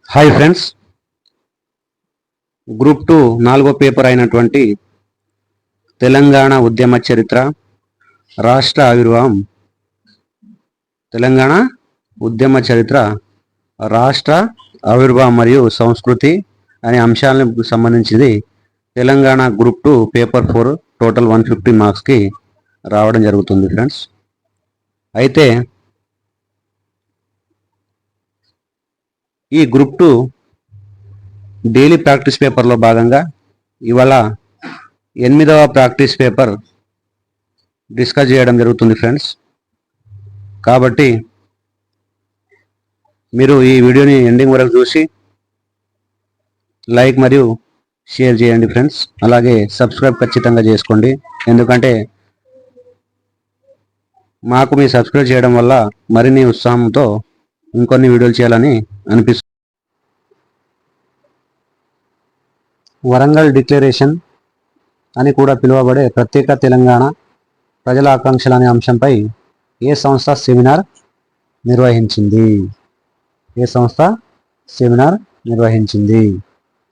Hi friends, group 2 4వ paper అయినటువంటి తెలంగాణ ఉద్యమ చరిత్ర, రాష్ట్ర ఆవిర్భావం, తెలంగాణ ఉద్యమ చరిత్ర, రాష్ట్ర ఆవిర్భావం మరియు సంస్కృతి అనే అంశాలకు సంబంధించింది తెలంగాణ గ్రూప్ 2 పేపర్ 4 టోటల్ 150 మార్క్స్కి రావడం జరుగుతుంది ఫ్రెండ్స్. అయితే ఈ గ్రూప్ 2 డైలీ ప్రాక్టీస్ పేపర్లో భాగంగా ఇవాళ 8వ ప్రాక్టీస్ పేపర్ డిస్కస్ చేయడం జరుగుతుంది ఫ్రెండ్స్. కాబట్టి మీరు ఈ వీడియోని ఎండింగ్ వరకు చూసి లైక్ మరియు షేర్ చేయండి ఫ్రెండ్స్. అలాగే సబ్స్క్రైబ్ ఖచ్చితంగా చేసుకోండి, ఎందుకంటే మాకు మీ సబ్స్క్రైబ్ చేయడం వల్ల మరిన్ని ఉత్సాహంతో ఇంకొన్ని వీడియోలు చేయాలని అనిపిస్తుంది. వరంగల్ డిక్లరేషన్ అని కూడా పిలువబడే ప్రత్యేక తెలంగాణ ప్రజల ఆకాంక్షలు అనే అంశంపై ఏ సంస్థ సెమినార్ నిర్వహించింది?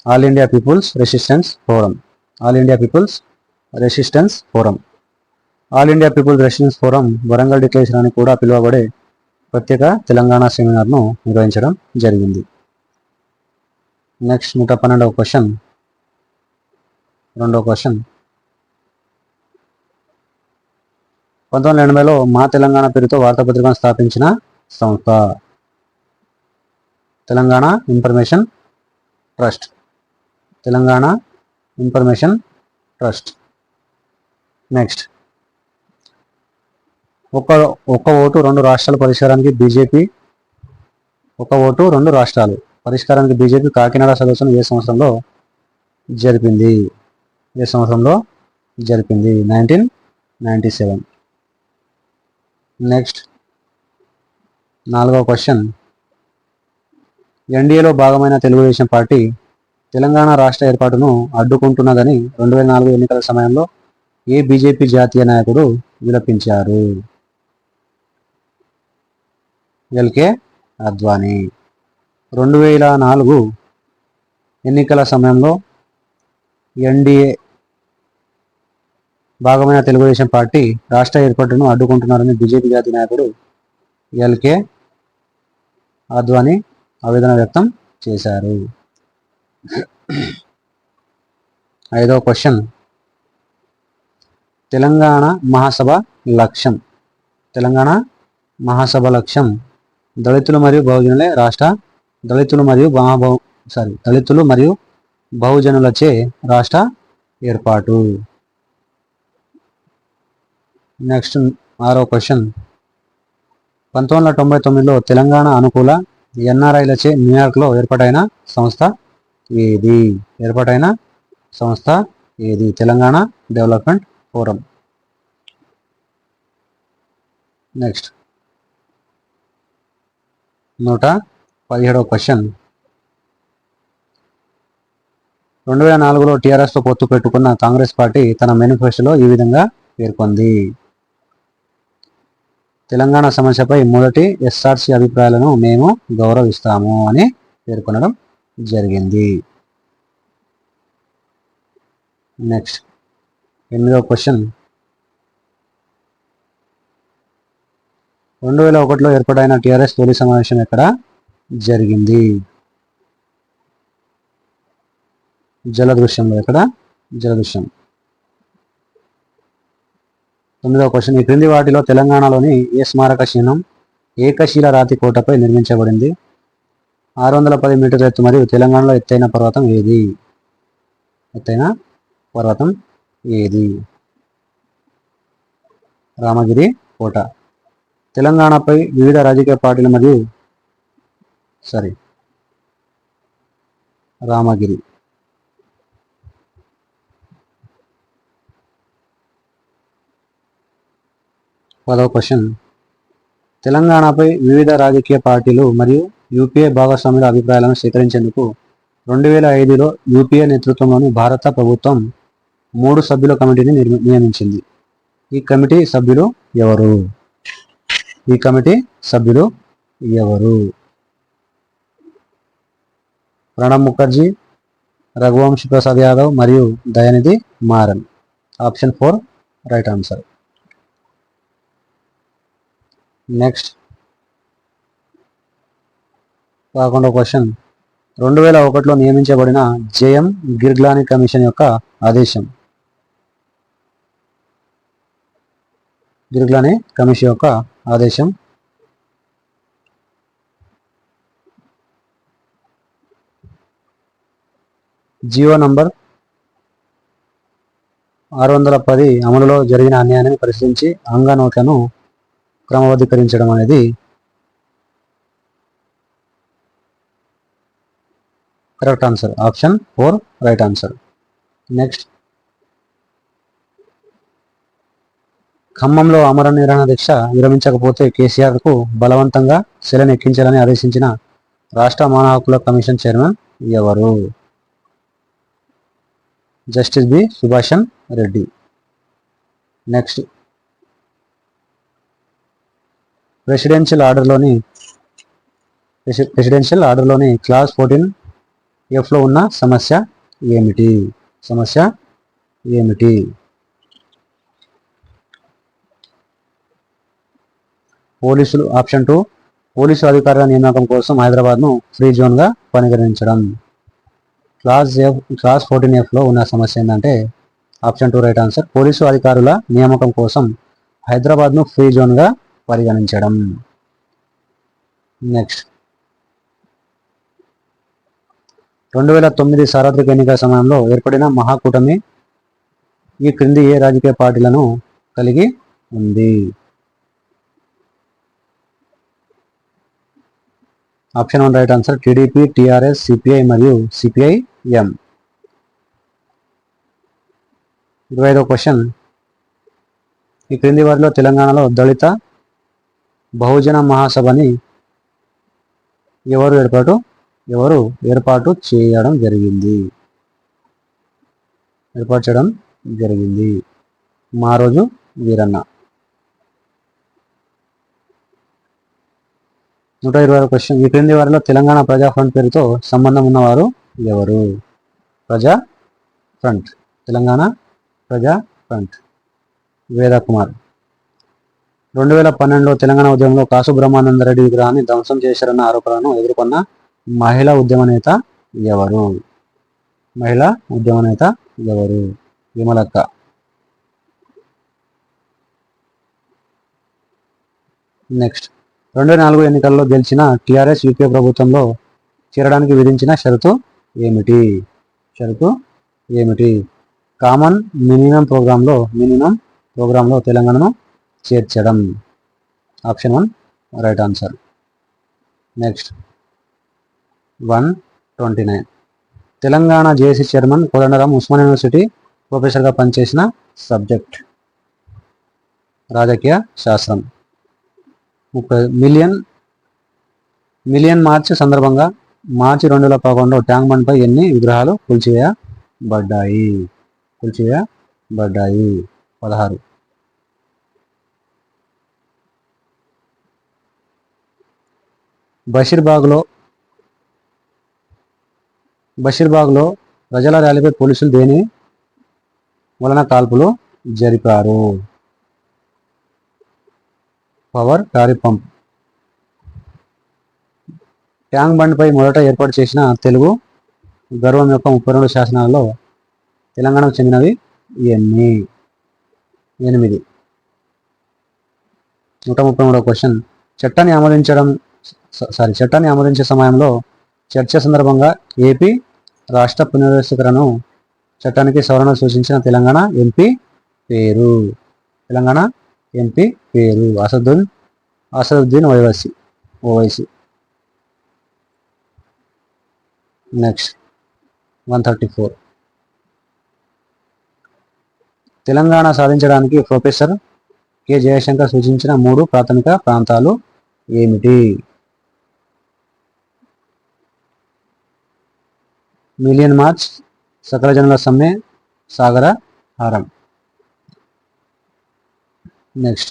All India People's Resistance Forum. All India People's Resistance Forum Warangal Declaration అని కూడా పిలువబడే ప్రత్యేక తెలంగాణ సెమినార్ను నిర్వహించడం జరిగింది. నెక్స్ట్ 112వ క్వశ్చన్, రెండవ క్వశ్చన్. 1980లో మా తెలంగాణ పేరుతో వార్తాపత్రికను స్థాపించిన సంస్థ? Telangana Information Trust. నెక్స్ట్, ఒక ఓటు రెండు రాష్ట్రాల పరిష్కారానికి బీజేపీ కాకినాడ సదస్సును ఏ సంవత్సరంలో జరిపింది? 1997. నెక్స్ట్ 4వ క్వశ్చన్. ఎన్డీఏలో భాగమైన తెలుగుదేశం పార్టీ తెలంగాణ రాష్ట్ర ఏర్పాటును అడ్డుకుంటున్నదని 2004 ఎన్నికల సమయంలో ఏ బీజేపీ జాతీయ నాయకుడు విలపించారు? ఎల్కే అద్వానీ. 2004 ఎన్నికల సమయంలో ఎన్డీఏ భాగమైన తెలుగుదేశం పార్టీ రాష్ట్ర ఏర్పాటును అడ్డుకుంటున్నారని బీజేపీ జాతీయ నాయకుడు ఎల్కే అద్వానీ ఆవేదన వ్యక్తం చేశారు. 5వ క్వశ్చన్. తెలంగాణ మహాసభ లక్ష్యం దళితులు మరియు బహుజనులచే రాష్ట్ర ఏర్పాటు. నెక్స్ట్ 6వ క్వశ్చన్. 1999లో తెలంగాణ అనుకూల ఎన్ఆర్ఐలచే న్యూయార్క్లో ఏర్పాటైన సంస్థ ఏది? Telangana development forum. నెక్స్ట్ 117వ క్వశ్చన్. 2004లో టీఆర్ఎస్తో పొత్తు పెట్టుకున్న కాంగ్రెస్ పార్టీ తన మేనిఫెస్టోలో ఈ విధంగా పేర్కొంది. తెలంగాణ సమస్యపై మొదటి ఎస్ఆర్సి అభిప్రాయాలను మేము గౌరవిస్తాము అని పేర్కొనడం జరిగింది. నెక్స్ట్ 8వ క్వశ్చన్. 2001లో ఏర్పాటైన టీఆర్ఎస్ తొలి సమావేశం ఎక్కడ జరిగింది? జలదృశ్యంలో. 9వ క్వశ్చన్. ఈ క్రింది వాటిలో తెలంగాణలోని ఏ స్మారక చిహ్నం ఏకశిల రాతి కోటపై నిర్మించబడింది? 610 మీటర్ల ఎత్తు మరియు తెలంగాణలో ఎత్తైన పర్వతం ఏది? రామగిరి కోట. తెలంగాణపై వివిధ రాజకీయ పార్టీలు మరియు రామగిరి. 10వ క్వశ్చన్. తెలంగాణపై వివిధ రాజకీయ పార్టీలు మరియు యూపీఏ భాగస్వాముల అభిప్రాయాలను సేకరించేందుకు 2005లో యూపీఏ నేతృత్వంలోని భారత ప్రభుత్వం 3 సభ్యుల కమిటీని నియమించింది. ఈ కమిటీ సభ్యులు ఎవరు? ప్రణబ్ ముఖర్జీ, రఘువంశీ ప్రసాద్ యాదవ్ మరియు Dayanidhi Maran. Option 4 right answer. Next 11వ క్వశ్చన్. 2001లో నియమించబడిన జేఎం గిర్గ్లాని కమిషన్ యొక్క ఆదేశం. గిర్గ్లాని కమిషన్ యొక్క ఆదేశం జియో నంబర్ 610 అమలులో జరిగిన అన్యాయాన్ని పరిశీలించి ఆంగ్ల నోట్లను క్రమబద్ధీకరించడం అనేది correct answer. Option 4 right answer. Next ఖమ్మంలో ఆమరణ నిరాహార దీక్ష విరమించకపోతే కేసీఆర్కు బలవంతంగా సెలను ఎక్కించాలని ఆదేశించిన రాష్ట్ర మానవ హక్కుల కమిషన్ చైర్మన్ ఎవరు? Justice B సుభాషన్ Reddy. Next presidential ఆర్డర్లోని class 14Fలో ఉన్న సమస్య ఏమిటి? పోలీసులు. ఆప్షన్ 2 పోలీసు అధికారుల నియామకం కోసం హైదరాబాద్ను ఫ్రీ జోన్గా పరిగణించడం. క్లాస్ 14Fలో ఉన్న సమస్య ఏంటంటే ఆప్షన్ 2 రైట్ ఆన్సర్. పోలీసు అధికారుల నియామకం కోసం హైదరాబాద్ను ఫ్రీ జోన్గా పరిగణించడం. నెక్స్ట్ 2009 సార్వత్రిక ఎన్నికల సమయంలో ఏర్పడిన మహాకూటమి ఈ క్రింది ఏ రాజకీయ పార్టీలను కలిగి ఉంది? Option 1 right answer. TDP, TRS, CPI మరియు సిపిఐఎం. 25వ క్వశ్చన్. ఈ క్రింది వారిలో తెలంగాణలో దళిత బహుజన మహాసభని ఎవరు ఏర్పాటు చేయడం జరిగింది? మారోజు వీరన్న. 126వ క్వశ్చన్. ఈ క్రింది వారిలో తెలంగాణ ప్రజా ఫ్రంట్ పేరుతో సంబంధం ఉన్నవారు ఎవరు? తెలంగాణ ప్రజా ఫ్రంట్ వేద కుమార్. 2012లో తెలంగాణ ఉద్యమంలో కాసు బ్రహ్మానందరెడ్డి విగ్రహాన్ని ధ్వంసం చేశారన్న ఆరోపణలను ఎదుర్కొన్న మహిళా ఉద్యమ నేత ఎవరు? విమలక్క. నెక్స్ట్ 2004 ఎన్నికల్లో గెలిచిన టీఆర్ఎస్ యూపీఏ ప్రభుత్వంలో చేరడానికి విధించిన షరతు ఏమిటి? కామన్ మినిమం ప్రోగ్రాంలో తెలంగాణను చేర్చడం. Option 1 right answer. Next 129. Telangana JAC chairman Kodandaram Osmania university ప్రొఫెసర్గా పనిచేసిన సబ్జెక్ట్ రాజకీయ శాస్త్రం. 30 మిలియన్ మార్చ్ సందర్భంగా మార్చి 2011లో ట్యాంక్ బండ్ పై ఎన్ని విగ్రహాలు కూల్చివేయబడ్డాయి? 16. బషీర్బాగ్లో ప్రజల ర్యాలీపై పోలీసులు దేని వలన కాల్పులు జరిపారు? Power tariff pump. Tank bund పై మొదట ఏర్పాటు చేసిన తెలుగు గర్వం యొక్క 32 శాసనాలలో తెలంగాణకు చెందినవి ఎన్ని? 8. 133వ క్వశ్చన్. చట్టాన్ని ఆమోదించే సమయంలో చర్చ సందర్భంగా ఏపీ రాష్ట్ర పునర్వ్యవస్థీకరణ చట్టానికి సవరణలు సూచించిన తెలంగాణ ఎంపీ పేరు? అసదుద్దీన్ ఓవైసీ. నెక్స్ట్ 134. తెలంగాణ సాధించడానికి ప్రొఫెసర్ కె జయశంకర్ సూచించిన 3 ప్రాథమిక ప్రాంతాలు ఏమిటి? మిలియన్ మార్చ్, సకల జనుల సమ్మె, సాగర హారం. నెక్స్ట్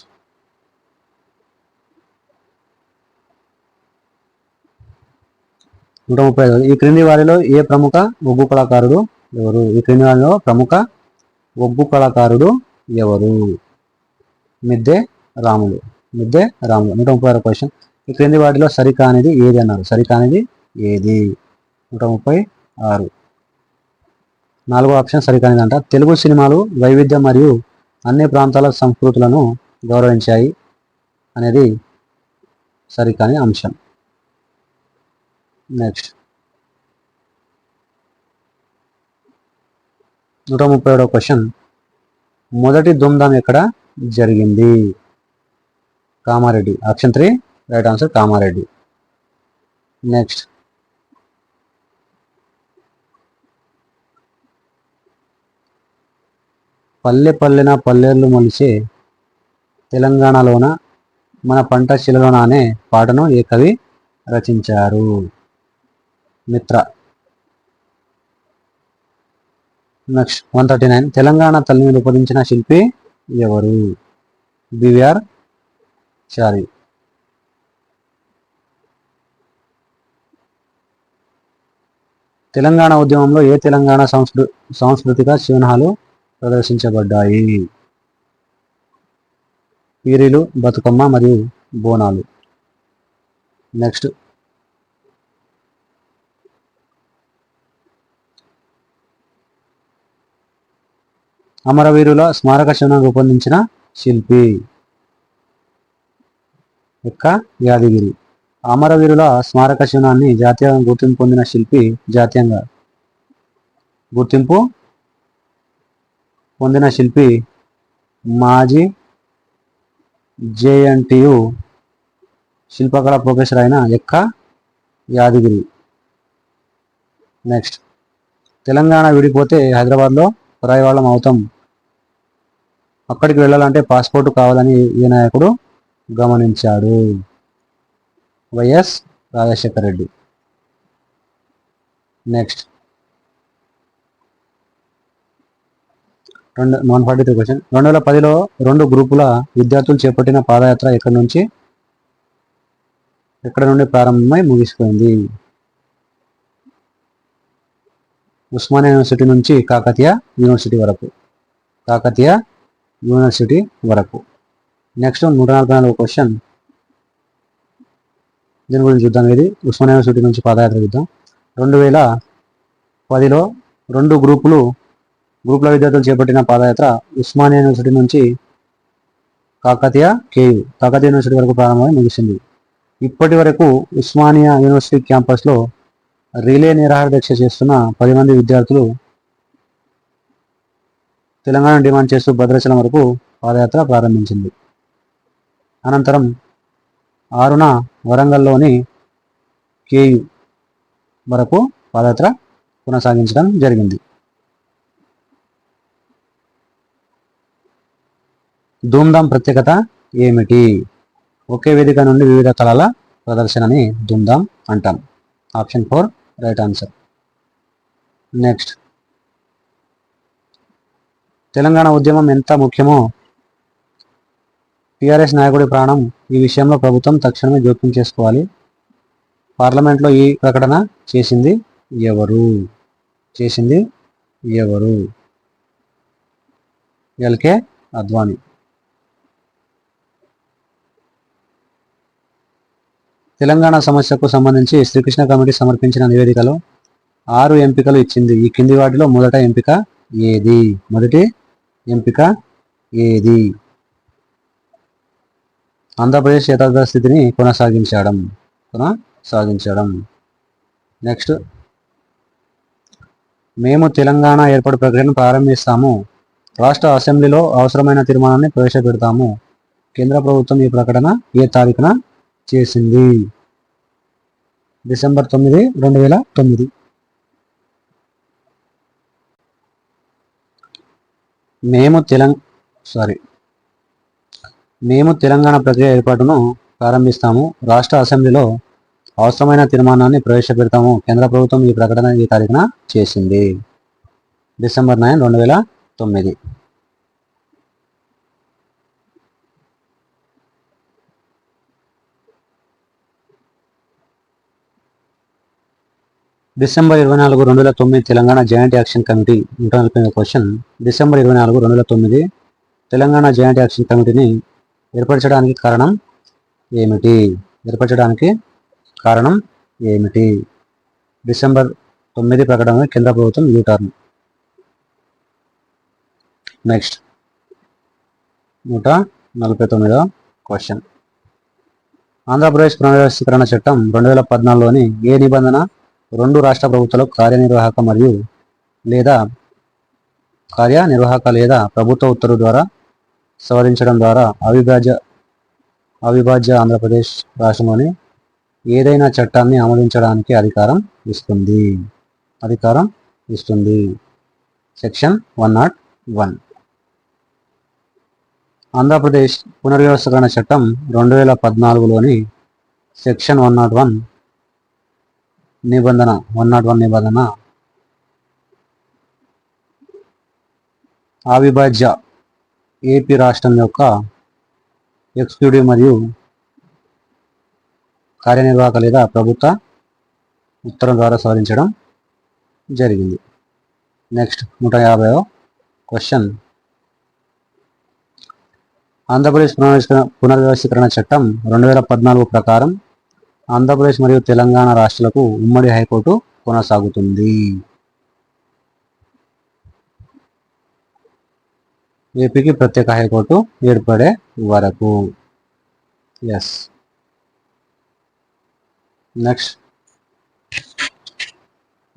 135. 135. ఈ క్రింది వారిలో ఏ ప్రముఖ ఒగ్గు కళాకారుడు ఎవరు? ఈ క్రింది వారిలో ప్రముఖ ఒగ్గు కళాకారుడు ఎవరు? మిద్దె రాములు. మిద్దె రాములు. 136 క్వశ్చన్. ఈ క్రింది వాటిలో సరికానిది ఏది అన్నారు? సరికానిది ఏది? 136. 4వ ఆప్షన్ సరికానిదంట. తెలుగు సినిమాలు వైవిధ్యం మరియు అన్ని ప్రాంతాల సంస్కృతులను గౌరవించాయి అనేది సరికాని అంశం. నెక్స్ట్ 137వ క్వశ్చన్. మొదటి ధూమ్ధామ్ ఎక్కడ జరిగింది? Kamareddy. Option 3 right answer Kamareddy. Next పల్లె పల్లెన పల్లెర్లు మొలిచే తెలంగాణలోన మన పంట శిలలోన అనే పాటను ఏ కవి రచించారు? మిత్ర. నెక్స్ట్ 139. తెలంగాణ తల్లిని రూపొందించిన శిల్పి ఎవరు? బివిఆర్ చారి. తెలంగాణ ఉద్యమంలో ఏ తెలంగాణ సాంస్కృతిక చిహ్నాలు ప్రదర్శించబడ్డాయి? పీరీలు, బతుకమ్మ మరియు బోనాలు. నెక్స్ట్ అమరవీరుల స్మారక చిహ్నం రూపొందించిన శిల్పి యొక్క యాదగిరి. అమరవీరుల స్మారక చిహ్నాన్ని జాతీయంగా గుర్తింపు పొందిన శిల్పి జాతీయంగా గుర్తింపు పొందిన శిల్పి మాజీ జేఎన్టీయు శిల్పకళ ప్రొఫెసర్ అయిన ఎక్క యాదగిరి. నెక్స్ట్ తెలంగాణ విడిపోతే హైదరాబాద్లో పరాయివాళ్ళం అవుతాం, అక్కడికి వెళ్ళాలంటే పాస్పోర్ట్ కావాలని ఈ నాయకుడు గమనించాడు? Y S Rajasekhara Reddy. Next 143 question. 2010లో 2 గ్రూపుల విద్యార్థులు చేపట్టిన పాదయాత్ర ఎక్కడి నుండి ప్రారంభమై ముగిసిపోయింది? ఉస్మానియా యూనివర్సిటీ నుంచి కాకతీయ యూనివర్సిటీ వరకు. కాకతీయ యూనివర్సిటీ వరకు. Next 144 question. దీని గురించి చూద్దాం. ఇది ఉస్మానియా యూనివర్సిటీ నుంచి పాదయాత్ర చూద్దాం. 2010లో 2 గ్రూపుల విద్యార్థులు చేపట్టిన పాదయాత్ర ఉస్మానియా యూనివర్సిటీ నుంచి కాకతీయ యూనివర్సిటీ వరకు ప్రారంభమై ముగిసింది. ఇప్పటి వరకు ఉస్మానియా యూనివర్సిటీ క్యాంపస్లో రిలే నిరాహార దీక్ష చేస్తున్న 10 మంది విద్యార్థులు తెలంగాణ డిమాండ్ చేస్తూ భద్రాచలం వరకు పాదయాత్ర ప్రారంభించింది. అనంతరం 6న వరంగల్లోని కేయు వరకు పాదయాత్ర కొనసాగించడం జరిగింది. ధూమ్ధామ్ ప్రత్యేకత ఏమిటి? ఒకే వేదిక నుండి వివిధ కళల ప్రదర్శనని ధూమ్ధామ్ అంటాం. Option 4 right answer. Next Telangana ఉద్యమం ఎంత ముఖ్యమో టీఆర్ఎస్ నాయకుడి ప్రాణం. ఈ విషయంలో ప్రభుత్వం తక్షణమే జోక్యం చేసుకోవాలి. పార్లమెంట్లో ఈ ప్రకటన చేసింది ఎవరు? ఎల్కే అద్వానీ. తెలంగాణ సమస్యకు సంబంధించి శ్రీకృష్ణ కమిటీ సమర్పించిన నివేదికలో 6 ఎంపికలు ఇచ్చింది. ఈ కింది వాటిలో మొదటి ఎంపిక ఏది? ఆంధ్రప్రదేశ్ యథార్థ స్థితిని కొనసాగించడం. నెక్స్ట్ మేము తెలంగాణ ఏర్పాటు ప్రక్రియను ప్రారంభిస్తాము. రాష్ట్ర అసెంబ్లీలో అవసరమైన తీర్మానాన్ని ప్రవేశపెడతాము. కేంద్ర ప్రభుత్వం ఈ ప్రకటన ఏ తారీఖున చేసింది? డిసెంబర్ 9, 2009. మేము తెలంగాణ ప్రక్రియ ఏర్పాటును ప్రారంభిస్తాము. రాష్ట్ర అసెంబ్లీలో అవసరమైన తీర్మానాన్ని ప్రవేశపెడతాము. కేంద్ర ప్రభుత్వం ఈ ప్రకటన ఈ తారీఖున చేసింది? December 9, 2009. December 24, 2009 Telangana joint action committee 140 question. December 24, 2009 Telangana joint action కమిటీని ఏర్పరచడానికి కారణం ఏమిటి? ఏర్పరచడానికి కారణం ఏమిటి? డిసెంబర్ 9 ప్రకటన కేంద్ర ప్రభుత్వం యూటర్న్. నెక్స్ట్ 149వ క్వశ్చన్. ఆంధ్రప్రదేశ్ పునర్వ్యవస్థీకరణ చట్టం 2014లోని ఏ నిబంధన రెండు రాష్ట్ర ప్రభుత్వాలకు కార్యనిర్వాహక లేదా ప్రభుత్వ ఉత్తర్వు ద్వారా సవరించడం ద్వారా అవిభాజ్య ఆంధ్రప్రదేశ్ రాష్ట్రంలోని ఏదైనా చట్టాన్ని ఆమోదించడానికి అధికారం ఇస్తుంది? సెక్షన్ 101. ఆంధ్రప్రదేశ్ పునర్వ్యవస్థీకరణ చట్టం 2014లోని సెక్షన్ 101 నిబంధన అవిభాజ్య ఏపీ రాష్ట్రం యొక్క ఎగ్జిక్యూటివ్ మరియు కార్యనిర్వాహక లేదా ప్రభుత్వ ఉత్తర్వుల ద్వారా సవరించడం జరిగింది. నెక్స్ట్ 150వ క్వశ్చన్. ఆంధ్రప్రదేశ్ పునర్వ్యవస్థీకరణ చట్టం 2014 ప్రకారం ఆంధ్రప్రదేశ్ మరియు తెలంగాణ రాష్ట్రాలకు ఉమ్మడి హైకోర్టు కొనసాగుతుంది. ఏపీకి ప్రత్యేక హైకోర్టు ఏర్పడే వరకు. ఎస్. నెక్స్ట్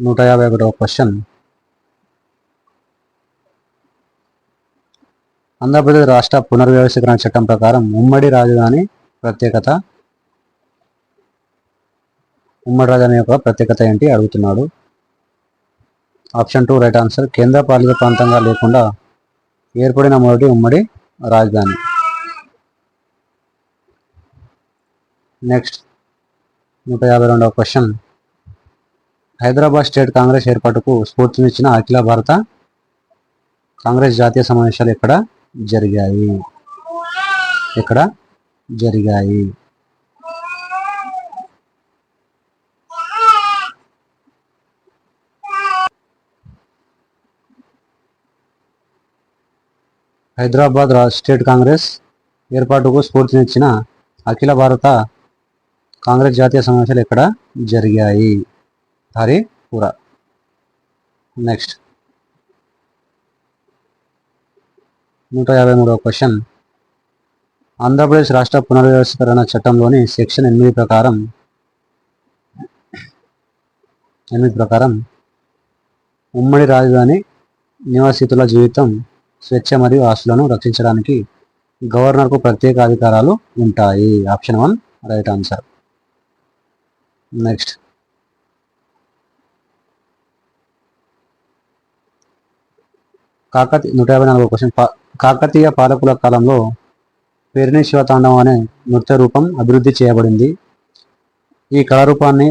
151వ క్వశ్చన్. ఆంధ్రప్రదేశ్ రాష్ట్ర పునర్వ్యవస్థీకరణ చట్టం ప్రకారం ఉమ్మడి రాజధాని యొక్క ప్రత్యేకత ఏంటి అడుగుతున్నాడు. Option 2 right answer. కేంద్ర పాలిత ప్రాంతంగా లేకుండా ఏర్పడిన మొదటి ఉమ్మడి రాజధాని. నెక్స్ట్ 152వ క్వశ్చన్. హైదరాబాద్ స్టేట్ కాంగ్రెస్ ఏర్పాటుకు స్ఫూర్తినిచ్చిన అఖిల భారత కాంగ్రెస్ జాతీయ సమావేశాలు ఎక్కడ జరిగాయి? హైదరాబాద్ స్టేట్ కాంగ్రెస్ ఏర్పాటుకు స్ఫూర్తినిచ్చిన అఖిల భారత కాంగ్రెస్ జాతీయ సమావేశాలు ఎక్కడ జరిగాయి? హరిపుర. నెక్స్ట్ 153వ క్వశ్చన్. ఆంధ్రప్రదేశ్ రాష్ట్ర పునర్వ్యవస్థీకరణ చట్టంలోని సెక్షన్ 8 ప్రకారం ఉమ్మడి రాజధాని నివాసితుల జీవితం, స్వేచ్ఛ మరియు ఆస్తులను రక్షించడానికి గవర్నర్కు ప్రత్యేక అధికారాలు ఉంటాయి. Option 1 right answer. నెక్స్ట్ 154వ క్వశ్చన్. కాకతీయ పాలకుల కాలంలో పేరిణి శివతాండవం అనే నృత్య రూపం అభివృద్ధి చేయబడింది. ఈ కళారూపాన్ని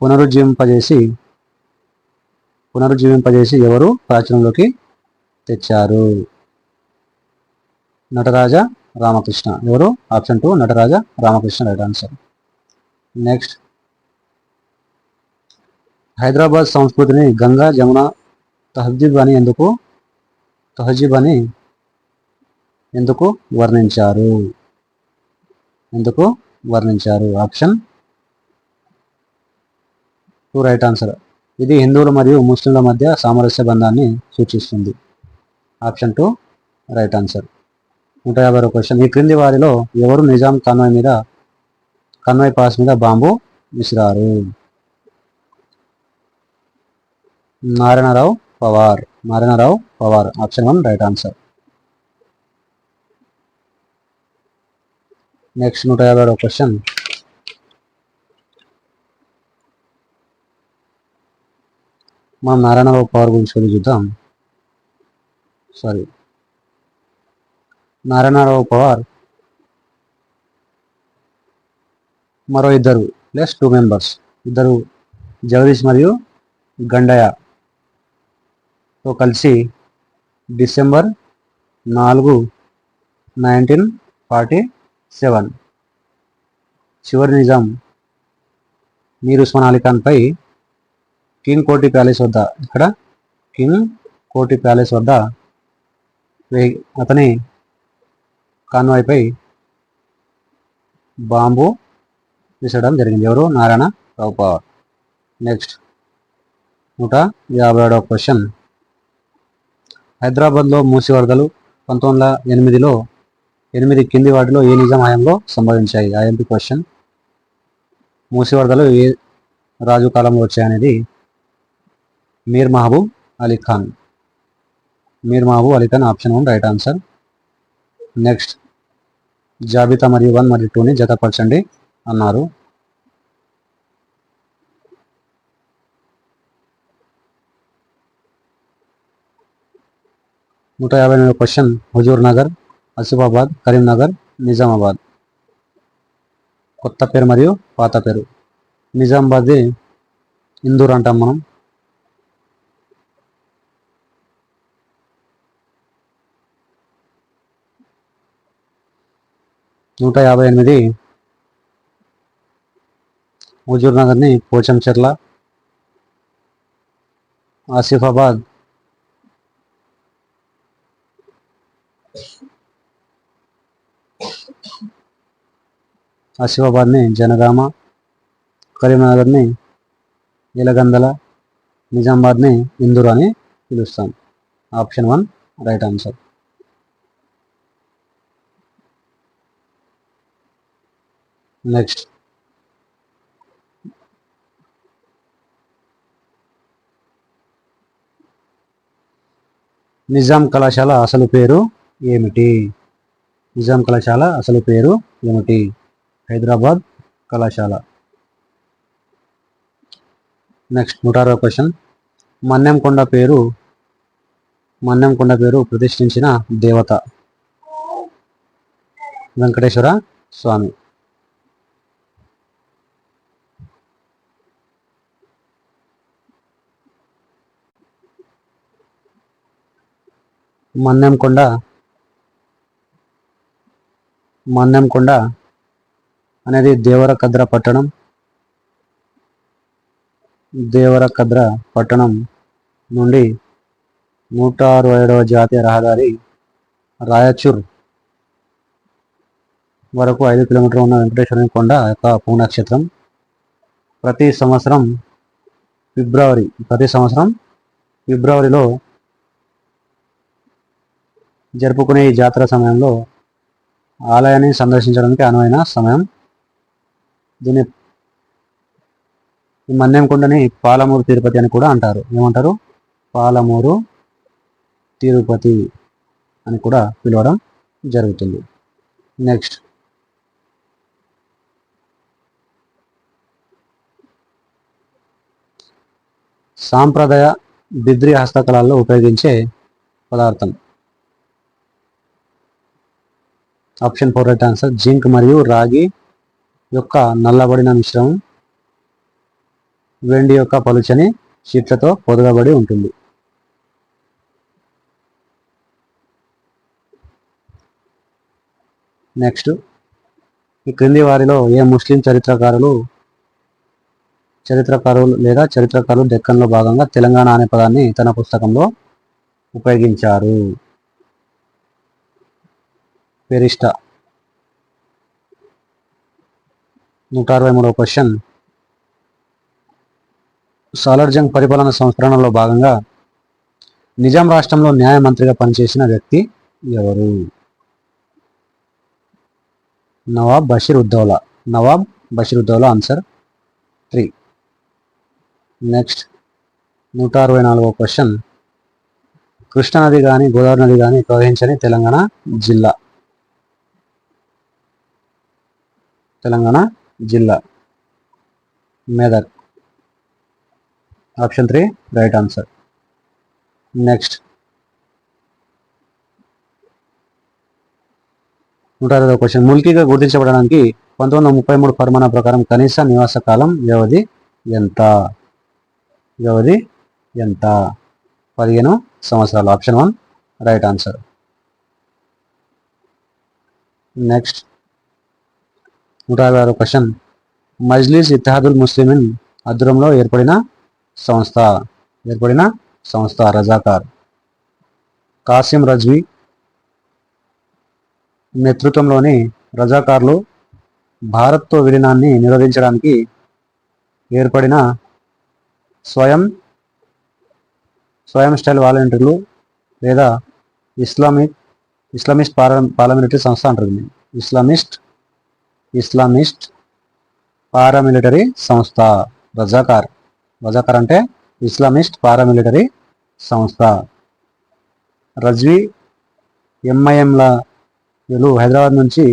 పునరుజ్జీవింపజేసి ఎవరు ప్రాచుర్యంలోకి తెచ్చారు? నటరాజ రామకృష్ణ. ఎవరు? Option 2 Nataraja Ramakrishna right answer. Next Hyderabad సంస్కృతిని గంగా జమున తహజీబ్ అని ఎందుకు వర్ణించారు? Option 2 right answer. ఇది హిందువుల మరియు ముస్లింల మధ్య సామరస్య బంధాన్ని సూచిస్తుంది. Option 2 right answer. 150వ క్వశ్చన్. ఈ క్రింది వారిలో ఎవరు నిజాం కన్వాయ్ పాస్ మీద బాంబు విసిరారు? Narayanarao Pawar. Option 1 right answer. Next 150వ క్వశ్చన్. మనం నారాయణరావు పవార్ గురించి చూద్దాం. నారాయణరావు పవార్ మరో ఇద్దరు ప్లస్ 2 మెంబర్స్, ఇద్దరు జగదీష్ మరియు గండయ్యతో కలిసి డిసెంబర్ 4, 1947 చివరి మీర్ ఉస్మాన్ అలీ ఖాన్ పై కింగ్ కోటి ప్యాలెస్ వద్ద, ఇక్కడ కింగ్ కోటి ప్యాలెస్ వద్ద అతని కాన్వాయ్ పై బాంబు విసరడం జరిగింది. ఎవరు? నారాయణ రావు. నెక్స్ట్ 157వ క్వశ్చన్. హైదరాబాద్లో మూసి వరదలు 1908లో 8 కింది వాటిలో ఏ నిజాం హయాంలో సంభవించాయి? IMP question. మూసి వరదలు ఏ రాజు కాలంలో వచ్చాయనేది Mir Mahbub Ali Khan. Mir Mahbub Ali Khan option 1 right answer. Next జాబితా మరియు 1 మరియు 2ని జతపరచండి అన్నారు. నూట 58వ క్వశ్చన్. హుజూర్ నగర్, ఆసిఫాబాద్, కరీంనగర్, నిజామాబాద్. కొత్త పేరు మరియు పాత పేరు. నిజామాబాద్ది ఇందూర్ అంటాం మనం. నూట 58 హుజూర్ నగర్ని పోచంచెర్ల, ఆసిఫాబాద్ ఆసిఫాబాద్ని జనగామ, కరీంనగర్ని ఇలగందల, నిజామాబాద్ని ఇందూర్ అని పిలుస్తాం. Option 1 right answer. Next Nizam కళాశాల అసలు పేరు ఏమిటి? నిజాం కళాశాల అసలు పేరు ఏమిటి? హైదరాబాద్ కళాశాల. Next 106వ question. మన్నెంకొండ పేరు ప్రతిష్ఠించిన దేవత? వెంకటేశ్వర స్వామి. మన్నెంకొండ అనేది దేవరకద్ర పట్టణం నుండి 167వ జాతీయ రహదారి రాయచూర్ వరకు 5 కిలోమీటర్లు ఉన్న వెంకటేశ్వర కొండ యొక్క పుణ్యక్షేత్రం. ప్రతి సంవత్సరం ఫిబ్రవరిలో జరుపుకునే ఈ జాతర సమయంలో ఆలయాన్ని సందర్శించడానికి అనువైన సమయం. దీన్ని ఈ మన్నెంకొండని పాలమూరు తిరుపతి అని కూడా అంటారు. ఏమంటారు? పాలమూరు తిరుపతి అని కూడా పిలవడం జరుగుతుంది. నెక్స్ట్ సాంప్రదాయ బిద్రీ హస్తకళల్లో ఉపయోగించే పదార్థం. Option 4 right answer. జింక్ మరియు రాగి యొక్క నల్లబడిన మిశ్రమం వెండి యొక్క పలుచని షీట్లతో పొదగబడి ఉంటుంది. నెక్స్ట్ ఈ క్రింది వారిలో ఏ ముస్లిం చరిత్రకారులు డెక్కన్లో భాగంగా తెలంగాణ అనే పదాన్ని తన పుస్తకంలో ఉపయోగించారు? పెరిస్టా. 163వ క్వశ్చన్. సాలార్జంగ్ పరిపాలన సంస్కరణలో భాగంగా నిజాం రాష్ట్రంలో న్యాయ మంత్రిగా పనిచేసిన వ్యక్తి ఎవరు? నవాబ్ బషీర్ ఉద్దౌలా ఆన్సర్ 3. నెక్స్ట్ 164వ క్వశ్చన్. కృష్ణానది కానీ గోదావరి నది కానీ ప్రవహించని తెలంగాణ జిల్లా Medak. Option 3 right answer. Next 165వ క్వశ్చన్. ముల్కీగా గుర్తించబడడానికి 1933 ఫర్మానా ప్రకారం కనీస నివాస కాలం వ్యవధి ఎంత? 15 సంవత్సరాలు. Option 1 right answer. నెక్స్ట్ 156వ క్వశ్చన్. మజ్లిస్ ఇత్తహాదుల్ ముస్లిమిన్ ఆధ్వర్యంలో సంస్థ ఏర్పడిన సంస్థ రజాకార్. కాసిం రజ్వీ నేతృత్వంలోని రజాకార్లు భారత్తో విలీనాన్ని నిరోధించడానికి ఏర్పడిన స్వయం స్టైల్ వాలంటీర్లు లేదా ఇస్లామిస్ట్ పారామిలిటరీ సంస్థ అంటారు. ఇస్లామిస్ట్ పారామిలిటరీ సంస్థ రజాకార్. రజాకార్ అంటే ఇస్లామిస్ట్ పారామిలిటరీ సంస్థ. రజ్వీ ఎంఐఎంలు హైదరాబాద్ నుంచి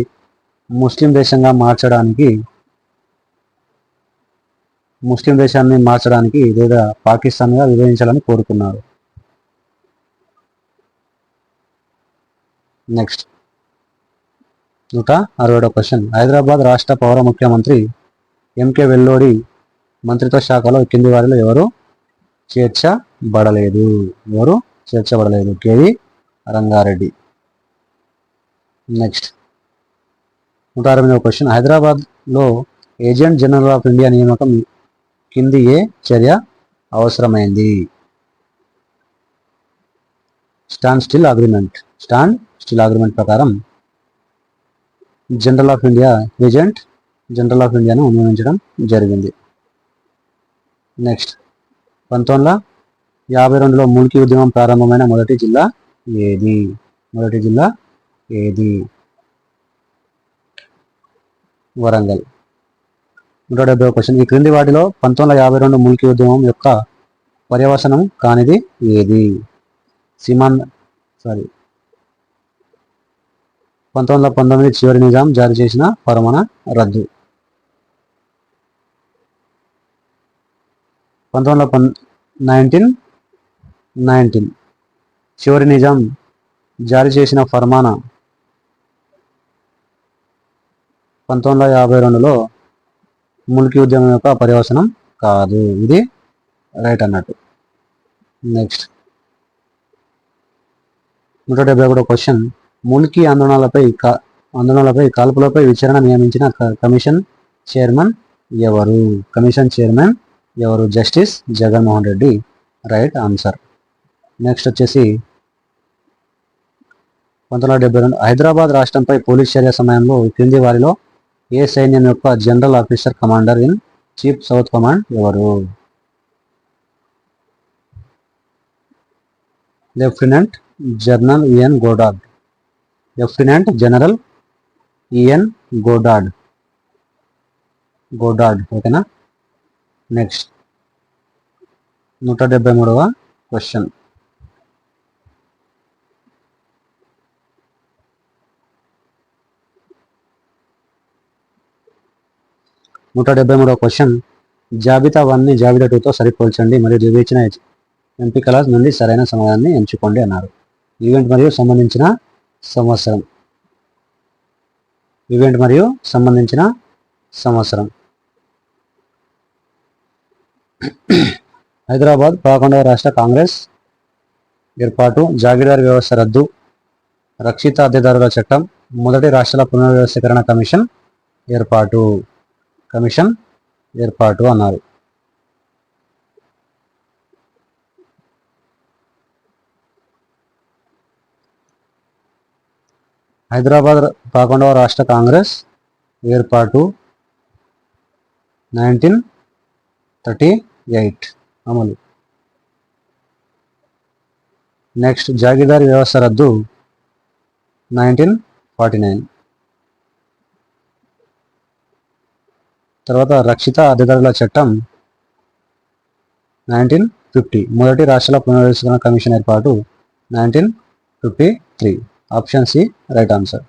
ముస్లిం దేశాన్ని మార్చడానికి లేదా పాకిస్తాన్గా విభజించాలని కోరుకున్నారు. Next 160వ question. హైదరాబాద్ రాష్ట్ర పౌర ముఖ్యమంత్రి ఎంకే వెల్లోడి మంత్రిత్వ శాఖలో కింది వారిలో ఎవరు చేర్చబడలేదు? కేవి రంగారెడ్డి. నెక్స్ట్ 168వ క్వశ్చన్. హైదరాబాద్లో ఏజెంట్ జనరల్ ఆఫ్ ఇండియా నియామకం కింది ఏ చర్య అవసరమైంది? స్టాండ్ స్టిల్ అగ్రిమెంట్ ప్రకారం ఏజెంట్ జనరల్ ఆఫ్ ఇండియాను నియమించడం జరిగింది. నెక్స్ట్ 1952లో ముల్కీ ఉద్యమం ప్రారంభమైన మొదటి జిల్లా ఏది? వరంగల్. 170వ క్వశ్చన్. ఈ క్రింది వాటిలో 1952 ముల్కీ ఉద్యమం యొక్క పర్యవసనం కానిది ఏది? 1919 చివరి నిజాం జారీ చేసిన ఫర్మానా రద్దు. 1919 చివరి నిజాం జారీ చేసిన ఫర్మానా 1952లో ముల్కీ ఉద్యమం యొక్క పర్యవసనం కాదు. ఇది రైట్ అన్నట్టు. Next 171 question. ముల్కీ ఆందోళనలపై కాల్పులపై విచారణ నియమించిన కమిషన్ చైర్మన్ ఎవరు? Justice Jaganmohan Reddy. Right answer. Next వచ్చేసి 1972 హైదరాబాద్ రాష్ట్రంపై పోలీస్ చర్య సమయంలో క్రింది వారిలో ఏ సైన్యం యొక్క general officer commander in chief south command ఎవరు? Lieutenant general E N Goddard. ఓకేనా. నెక్స్ట్ 173వ క్వశ్చన్. జాబితా 1ని జాబితా 2తో సరిపోల్చండి మరియు దిగువచ్చిన ఎంపికల నుండి సరైన సమాధానాన్ని ఎంచుకోండి అన్నారు. ఈవెంట్ మరియు సంబంధించిన సంవత్సరం. హైదరాబాద్ 11వ రాష్ట్ర కాంగ్రెస్ ఏర్పాటు, జాగీర్దారీ వ్యవస్థ రద్దు, రక్షిత అద్దెదారుల చట్టం, మొదటి రాష్ట్రాల పునర్వ్యవస్థీకరణ కమిషన్ ఏర్పాటు అన్నారు. హైదరాబాద్ 11వ రాష్ట్ర కాంగ్రెస్ ఏర్పాటు 1938 అమలు. నెక్స్ట్ జాగీర్దారీ వ్యవస్థ రద్దు 1949. తర్వాత రక్షిత అద్దెదారుల చట్టం 1950. మొదటి రాష్ట్రాల పునర్వ్యవస్థీకరణ కమిషన్ ఏర్పాటు 1953. Option C right answer.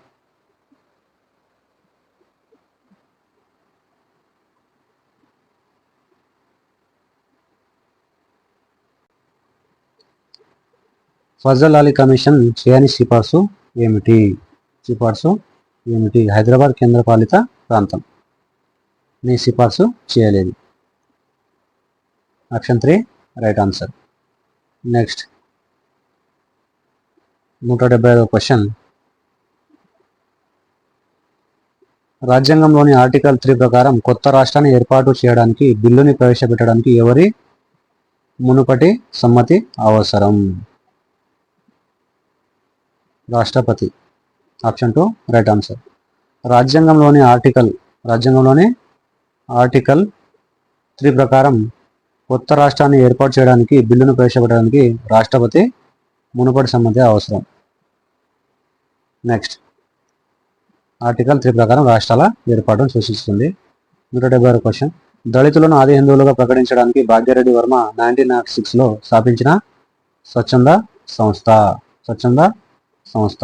Fazal Ali commission చేయని సిఫార్సు ఏమిటి? హైదరాబాద్ కేంద్రపాలిత ప్రాంతం ని సిఫార్సు చేయలేదు. Option 3 right answer. నెక్స్ట్ 175వ క్వశ్చన్. రాజ్యాంగంలోని ఆర్టికల్ 3 ప్రకారం కొత్త రాష్ట్రాన్ని ఏర్పాటు చేయడానికి బిల్లుని ప్రవేశపెట్టడానికి ఎవరి మునుపటి సమ్మతి అవసరం? రాష్ట్రపతి. Option 2 right answer. రాజ్యాంగంలోని ఆర్టికల్ 3 ప్రకారం కొత్త రాష్ట్రాన్ని ఏర్పాటు చేయడానికి బిల్లును ప్రవేశపెట్టడానికి రాష్ట్రపతి మునుపటి సమ్మతి అవసరం. నెక్స్ట్, ఆర్టికల్ 3 ప్రకారం రాష్ట్రాల ఏర్పాటును సూచిస్తుంది. 176 క్వశ్చన్. దళితులను ఆది హిందువులుగా ప్రకటించడానికి భాగ్యరెడ్డి వర్మ 1906లో స్థాపించిన స్వచ్ఛంద సంస్థ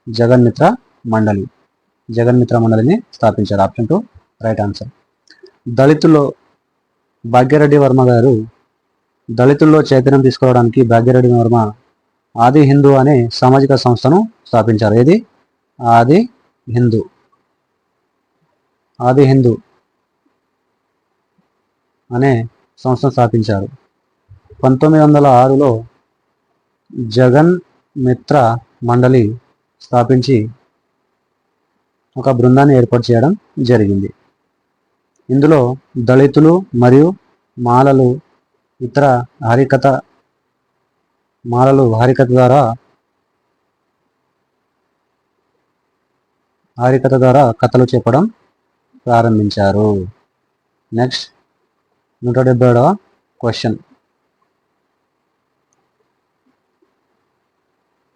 జగన్మిత్ర మండలిని స్థాపించారు. Option 2 right answer. Bhagyareddy Varma గారు దళితుల్లో చైతన్యం తీసుకురావడానికి భాగ్యరెడ్డి వర్మ ఆది హిందూ అనే సామాజిక సంస్థను స్థాపించారు. ఏది? ఆది హిందూ అనే సంస్థను స్థాపించారు. 1906లో జగన్ మిత్ర మండలి స్థాపించి ఒక బృందాన్ని ఏర్పాటు చేయడం జరిగింది. ఇందులో దళితులు మరియు మాలలు హరికథ ద్వారా కథలు చెప్పడం ప్రారంభించారు. Next, 177వ question.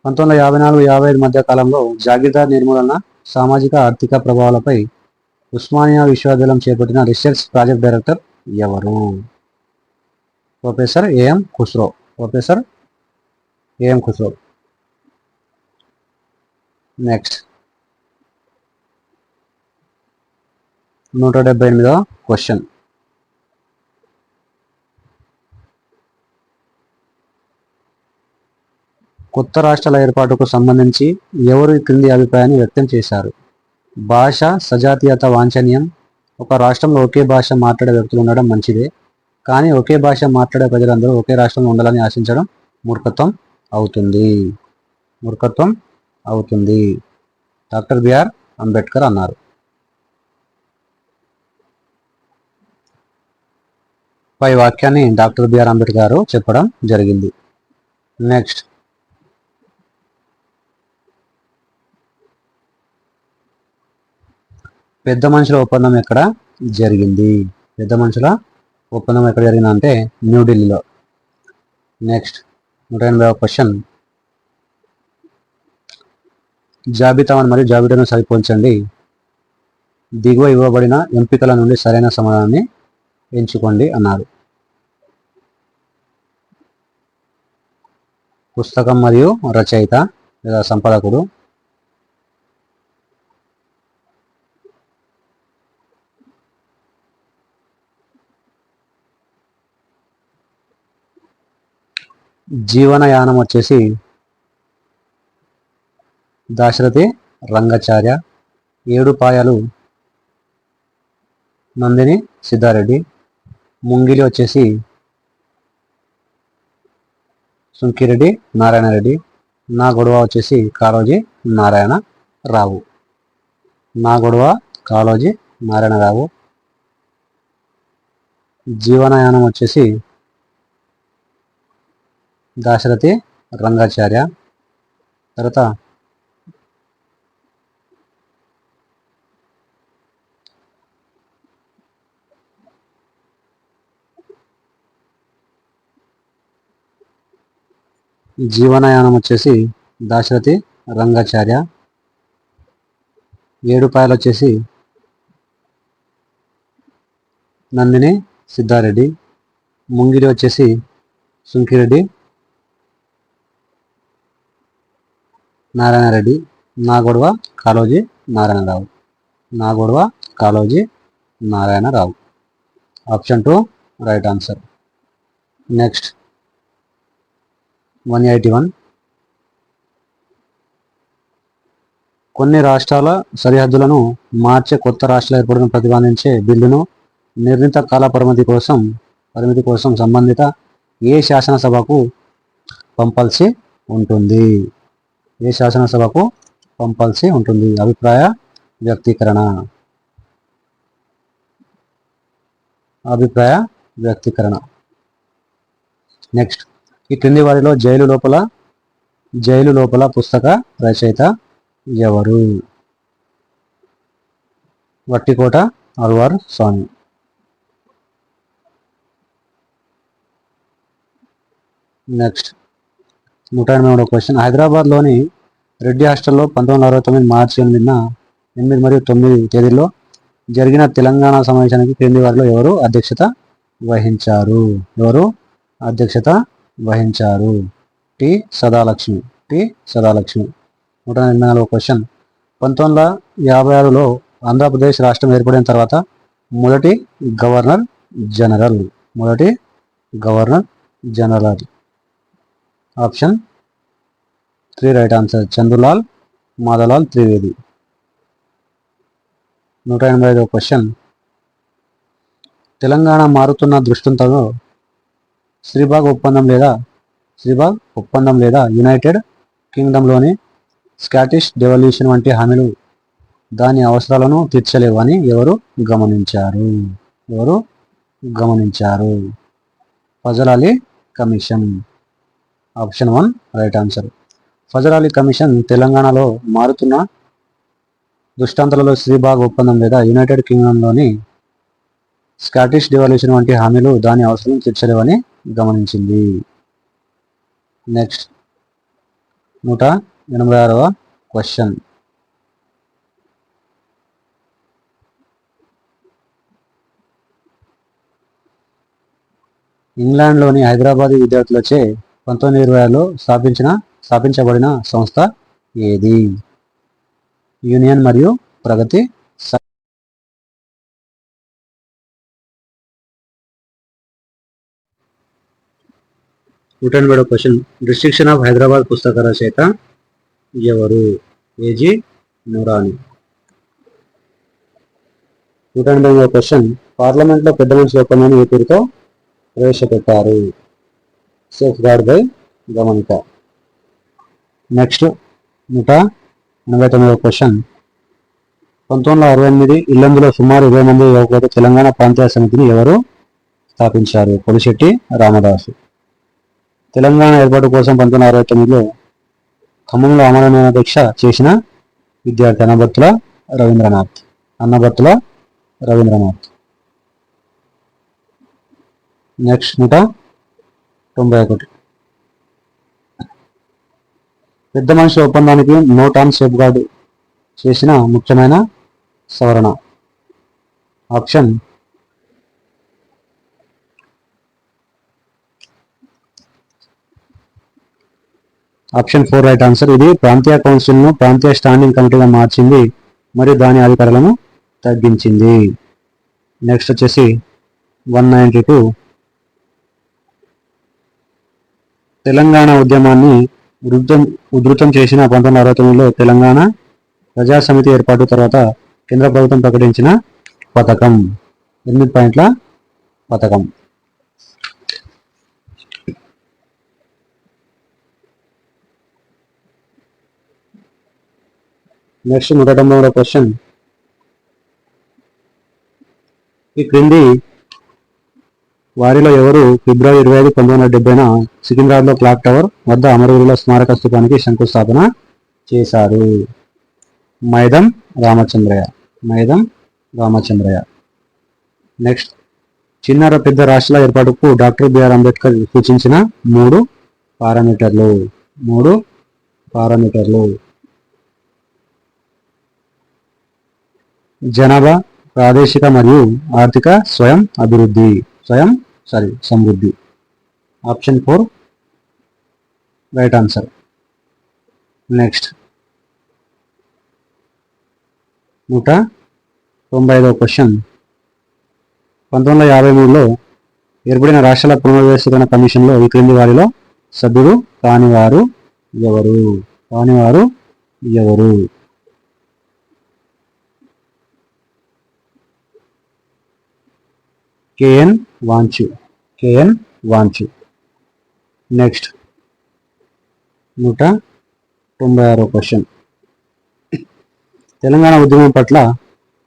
1954-55 మధ్య కాలంలో జాగీర్దార్ నిర్మూలన సామాజిక ఆర్థిక ప్రభావాలపై ఉస్మానియా విశ్వవిద్యాలయం చేపట్టిన రీసెర్చ్ ప్రాజెక్ట్ డైరెక్టర్ ఎవరు? Professor A M Khusro. నెక్స్ట్, 178వ క్వశ్చన్. కొత్త రాష్ట్రాల ఏర్పాటుకు సంబంధించి ఎవరు ఈ క్రింది అభిప్రాయాన్ని వ్యక్తం చేశారు? భాష సజాతీయత వాంఛనీయం. ఒక రాష్ట్రంలో ఒకే భాష మాట్లాడే వ్యక్తులు ఉండడం మంచిదే, కానీ ఒకే భాష మాట్లాడే ప్రజలందరూ ఒకే రాష్ట్రంలో ఉండాలని ఆశించడం మూర్ఖత్వం అవుతుంది. డాక్టర్ బిఆర్ అంబేద్కర్ అన్నారు. పై వాక్యాన్ని డాక్టర్ బిఆర్ అంబేద్కర్ గారు చెప్పడం జరిగింది. నెక్స్ట్, పెద్ద మనుషుల ఒప్పందం ఎక్కడ జరిగింది? అంటే న్యూఢిల్లీలో. నెక్స్ట్, 180వ క్వశ్చన్. జాబితాను మరియు జాబితాను సరిపోల్చండి. దిగువ ఇవ్వబడిన ఎంపికల నుండి సరైన సమాధానాన్ని ఎంచుకోండి అన్నారు. పుస్తకం మరియు రచయిత లేదా సంపాదకుడు, జీవనయానం వచ్చేసి దాశరథి రంగాచార్య, ఏడుపాయలు నందిని సిద్ధారెడ్డి, ముంగిలి వచ్చేసి సుంకిరెడ్డి నారాయణరెడ్డి, నా గొడవ వచ్చేసి కాళోజీ నారాయణరావు, జీవనయానం వచ్చేసి దాశరథి రంగాచార్య. తర్వాత జీవనయానం వచ్చేసి దాశరథి రంగాచార్య, ఏడుపాయలు వచ్చేసి నందిని సిద్ధారెడ్డి, ముంగిలి వచ్చేసి Sunkireddy Narayanareddy, Naa Godava Kaloji Narayanarao. Option 2 right answer. Next, 181. కొన్ని రాష్ట్రాల సరిహద్దులను మార్చే కొత్త రాష్ట్రాల ఏర్పాటును ప్రతిపాదించే బిల్లును నిర్ణీత కాల పరిమితి కోసం సంబంధిత ఏ శాసనసభకు పంపాల్సి ఉంటుంది? అభిప్రాయ వ్యక్తీకరణ. అభిప్రాయ వ్యక్తీకరణ. నెక్స్ట్, ఈ క్రింది వారిలో జైలు లోపల పుస్తక రచయిత ఎవరు? వట్టికోట అల్వార్ స్వామి. నెక్స్ట్ 108వ క్వశ్చన్, హైదరాబాద్లోని రెడ్డి హాస్టల్లో 1969 మార్చి 8 మరియు 9 తేదీల్లో జరిగిన తెలంగాణ సమావేశానికి క్రింది వారిలో ఎవరు అధ్యక్షత వహించారు? టి సదాలక్ష్మి. 184వ క్వశ్చన్, 1956లో ఆంధ్రప్రదేశ్ రాష్ట్రం ఏర్పడిన తర్వాత మొదటి governor general. Option 3 right answer, Chandulal Madhavlal Trivedi. 185వ క్వశ్చన్, తెలంగాణ మారుతున్న దృష్టితో శ్రీబాగ్ ఒప్పందం లేదా యునైటెడ్ కింగ్డమ్లోని స్కాటిష్ డెవల్యూషన్ వంటి హామీలు దాని అవసరాలను తీర్చలేవు అని ఎవరు గమనించారు? Fazal Ali commission. Option 1 right answer. Fazal Ali commission తెలంగాణలో మారుతున్న దృష్టాంతాలలో శ్రీబాగ్ ఒప్పందం లేదా యునైటెడ్ కింగ్డమ్లోని స్కాటిష్ డెవల్యూషన్ వంటి హామీలు దాని అవసరం తీర్చలేవని గమనించింది. నెక్స్ట్ 186వ క్వశ్చన్, ఇంగ్లాండ్లోని హైదరాబాదీ విద్యార్థులచే 1926లో స్థాపించబడిన సంస్థ ఏది? యూనియన్ మరియు ప్రగతి. 187వ క్వశ్చన్, రిస్ట్రిక్షన్ ఆఫ్ హైదరాబాద్ పుస్తక రచయిత ఎవరు? ఏజీ నూరాని. 188వ క్వశ్చన్, పార్లమెంట్లో పెద్ద మనిషి ఒప్పందాన్ని ఏ పేరుతో ప్రవేశపెట్టారు? సేఫ్ గార్డ్ బై గమనిక. నెక్స్ట్ 189వ క్వశ్చన్, 1968 ఇల్లందులో సుమారు 20 మంది యువకులతో తెలంగాణ ప్రాంతీయ సమితిని ఎవరు స్థాపించారు? పొలిశెట్టి రామదాసు. తెలంగాణ ఏర్పాటు కోసం 1969లో ఖమ్మంలో ఆమరణ దీక్ష చేసిన విద్యార్థి అన్నబత్తుల రవీంద్రనాథ్. నెక్స్ట్ 191, పెద్ద మనిషి ఒప్పందానికి నోట్ ఆన్ సేఫ్ గార్డ్ చేసిన ముఖ్యమైన సవరణ. Option 4 right answer. ఇది ప్రాంతీయ కౌన్సిల్ను ప్రాంతీయ స్టాండింగ్ కమిటీగా మార్చింది మరియు దాని అధికారులను తగ్గించింది. నెక్స్ట్ వచ్చేసి 192, తెలంగాణ ఉద్యమాన్ని ఉధృతం చేసిన 1969లో తెలంగాణ ప్రజా సమితి ఏర్పాటు తర్వాత కేంద్ర ప్రభుత్వం ప్రకటించిన పథకం. 8 పాయింట్ల పథకం. నెక్స్ట్ 193వ క్వశ్చన్, ఈ క్రింది వారిలో ఎవరు ఫిబ్రవరి 25, 1970న సికింద్రాబాద్లో క్లాక్ టవర్ వద్ద అమరవీరుల స్మారక స్థూపానికి శంకుస్థాపన చేశారు? మైదం రామచంద్రయ్య. నెక్స్ట్, చిన్న పెద్ద రాష్ట్రాల ఏర్పాటుకు డాక్టర్ బిఆర్ అంబేద్కర్ సూచించిన 3 పారామీటర్లు. జనాభా, ప్రాదేశిక మరియు ఆర్థిక సమృద్ధి. Option 4 right answer. నెక్స్ట్ 195వ క్వశ్చన్, 1953లో ఏర్పడిన రాష్ట్రాల పునర్వ్యవస్థీకరణ కమిషన్లో ఈ క్రింది వారిలో సభ్యుడు కానివారు ఎవరు? కేఎన్ వాంచు. నెక్స్ట్ 196వ క్వశ్చన్, తెలంగాణ ఉద్యమం పట్ల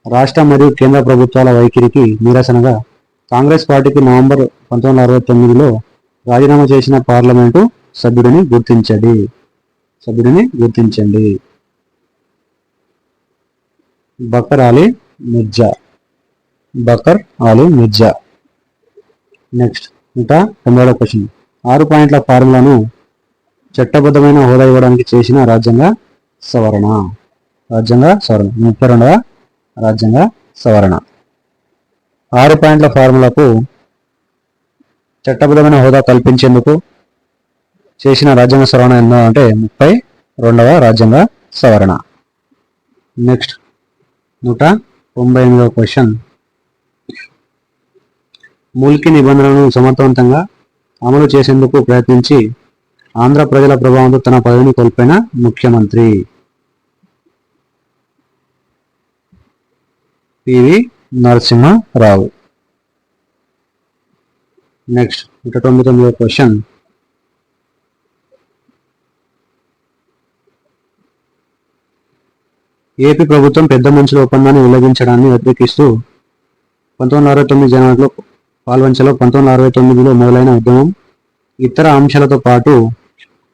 రాష్ట్ర మరియు కేంద్ర ప్రభుత్వాల వైఖరికి నిరసనగా కాంగ్రెస్ పార్టీకి నవంబర్ 1969లో రాజీనామా చేసిన పార్లమెంటు సభ్యుడిని గుర్తించండి. బకర్ అలీ మిర్జా. నెక్స్ట్ 190వ క్వశ్చన్. 6 పాయింట్ల ఫార్ములాను చట్టబద్ధమైన హోదా ఇవ్వడానికి చేసిన రాజ్యాంగ సవరణ. 32వ రాజ్యాంగ సవరణ. 6 పాయింట్ల ఫార్ములాకు చట్టబద్ధమైన హోదా కల్పించేందుకు చేసిన రాజ్యాంగ సవరణ అంటే 32వ రాజ్యాంగ సవరణ. Next 198వ question. మూల్కి నిబంధనలను సమర్థవంతంగా అమలు చేసేందుకు ప్రయత్నించి ఆంధ్ర ప్రజల ప్రభావంతో తన పదవిని కోల్పోయిన ముఖ్యమంత్రి పివి నరసింహారావు. నెక్స్ట్ 199వ క్వశ్చన్. ఏపీ ప్రభుత్వం పెద్ద మనుషుల ఒప్పందాన్ని ఉల్లంఘించడాన్ని వ్యతిరేకిస్తూ 1969 జనవరిలో పాల్వంచలో 1969లో మొదలైన ఉద్యమం ఇతర అంశాలతో పాటు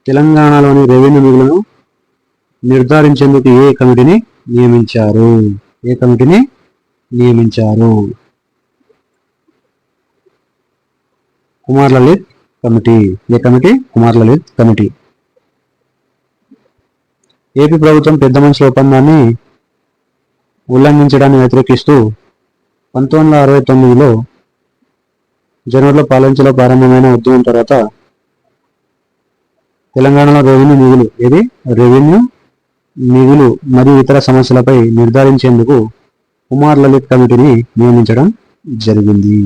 తెలంగాణలోని రెవెన్యూ నిధులను నిర్ధారించేందుకు ఏ కమిటీని నియమించారు? Kumar Lalit committee. Kumar Lalit committee. AP ప్రభుత్వం పెద్ద మనుషుల ఒప్పందాన్ని ఉల్లంఘించడాన్ని వ్యతిరేకిస్తూ 1969లో జనవరిలో పాల్వంచలో ప్రారంభమైన ఉద్యమం తర్వాత తెలంగాణలో రెవెన్యూ నిధులు మరియు ఇతర సమస్యలపై నిర్ధారించేందుకు కుమార్ లలిత్ కమిటీని నియమించడం జరిగింది.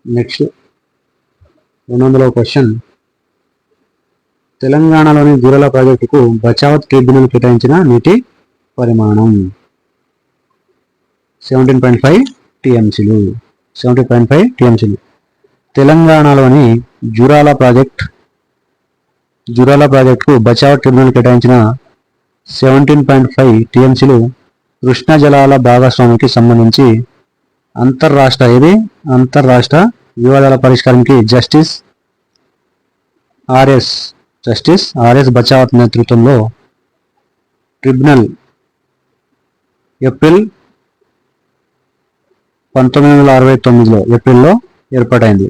నెక్స్ట్ 200వ క్వశ్చన్. తెలంగాణలోని జూరాల ప్రాజెక్టుకు బచావత్ ట్రిబ్యునల్ కేటాయించిన నీటి పరిమాణం 17.5 టీఎంసీలు. తెలంగాణలోని జూరాల ప్రాజెక్టుకు బచావత్ ట్రిబ్యునల్ కేటాయించిన 17.5 టీఎంసీలు కృష్ణా జలాల భాగస్వామికి సంబంధించి అంతర్రాష్ట్ర వివాదాల పరిష్కారానికి జస్టిస్ ఆర్ఎస్ బచావత్ నేతృత్వంలో ట్రిబ్యునల్ ఏప్రిల్ 1969లో ఏర్పాటైంది.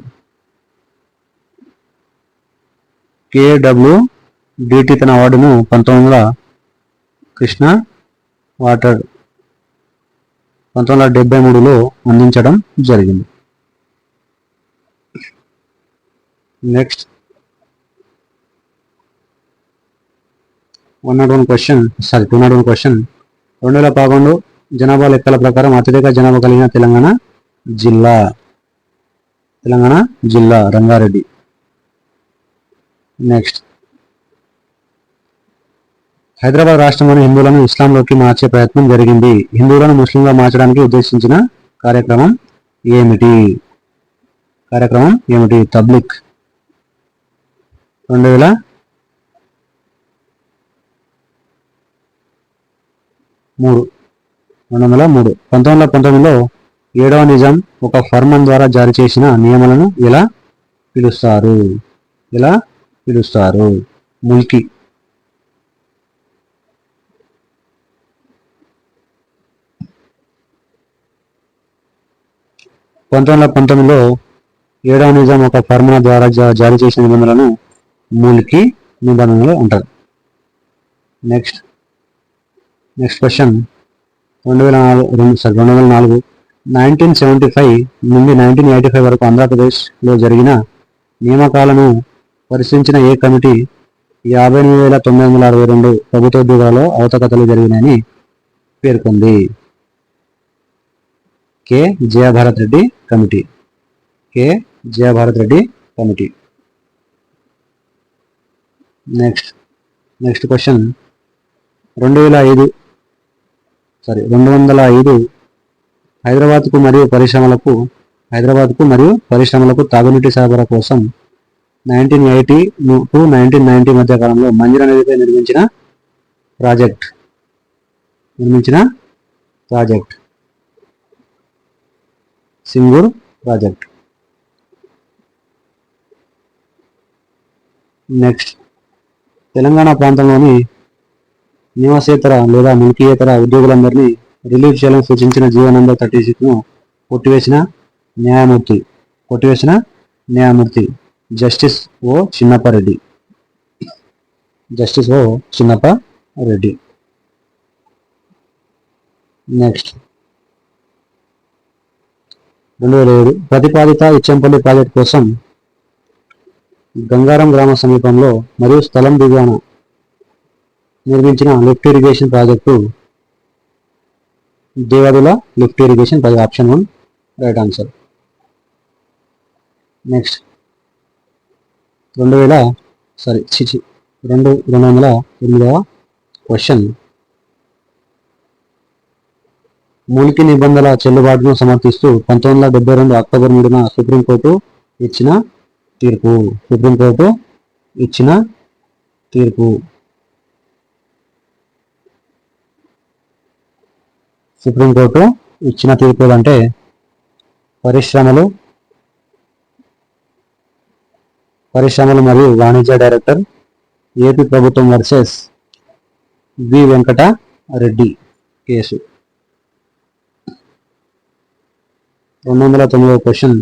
కేడబ్ల్యూడిటి తన అవార్డును 1900 కృష్ణా వాటర్ 1973లో అందించడం జరిగింది. Next 201 question. 2011 జనాభా లెక్కల ప్రకారం అత్యధిక జనాభా కలిగిన తెలంగాణ జిల్లా రంగారెడ్డి. నెక్స్ట్ హైదరాబాద్ రాష్ట్రంలోని హిందువులను ఇస్లాంలోకి మార్చే ప్రయత్నం జరిగింది. హిందువులను ముస్లింగా మార్చడానికి ఉద్దేశించిన కార్యక్రమం ఏమిటి? తబ్లిక్. 2003 1919లో 7వ నిజాం ఒక ఫర్మాన్ ద్వారా జారీ చేసిన నియమాలను ఎలా పిలుస్తారు? ముల్కీ. 1919లో 7వ నిజాం ఒక ఫర్మాన్ ద్వారా జారీ చేసిన నిబంధనలను ముల్కీ నిబంధనలు అంటారు. Next question. 2004 1975 నుండి 1985 వరకు ఆంధ్రప్రదేశ్లో జరిగిన నియామకాలను పరిశీలించిన ఏ కమిటీ 58,962 ప్రభుత్వోద్యోగాల్లో అవకతవకలు జరిగినాయని పేర్కొంది? K Jayabharat Reddy committee. Next question. 205 హైదరాబాద్కు మరియు పరిశ్రమలకు తాగునీటి సరఫరా కోసం 1980 to 1990 మధ్య కాలంలో మంజీరా నదిపై నిర్మించిన project Singur project. Next, Telangana ప్రాంతంలోని నివాసేతర లేదా మిల్కీయేతర ఉద్యోగులందరినీ రిలీవ్ చేయాలని సూచించిన జీవో నంబర్ 36ను కొట్టివేసిన న్యాయమూర్తి జస్టిస్ ఓ చిన్నప్పారెడ్డి. నెక్స్ట్, 2007 ప్రతిపాదిత ఇచ్చంపల్లి ప్రాజెక్ట్ కోసం గంగారం గ్రామ సమీపంలో మరియు స్థలం దిగువన నిర్మించిన lift irrigation project Devadula lift irrigation project. Option 1 right answer. Next, 208వ క్వశ్చన్. మూలికి నిబంధనల చెల్లుబాటును సమర్థిస్తూ 1972 అక్టోబర్ 3న సుప్రీంకోర్టు ఇచ్చిన తీర్పు. సుప్రీంకోర్టు ఇచ్చిన తీర్పు అంటే పరిశ్రమలు మరియు వాణిజ్య డైరెక్టర్ ఏపీ ప్రభుత్వం వర్సెస్ వి వెంకట రెడ్డి కేసు. 209వ క్వశ్చన్.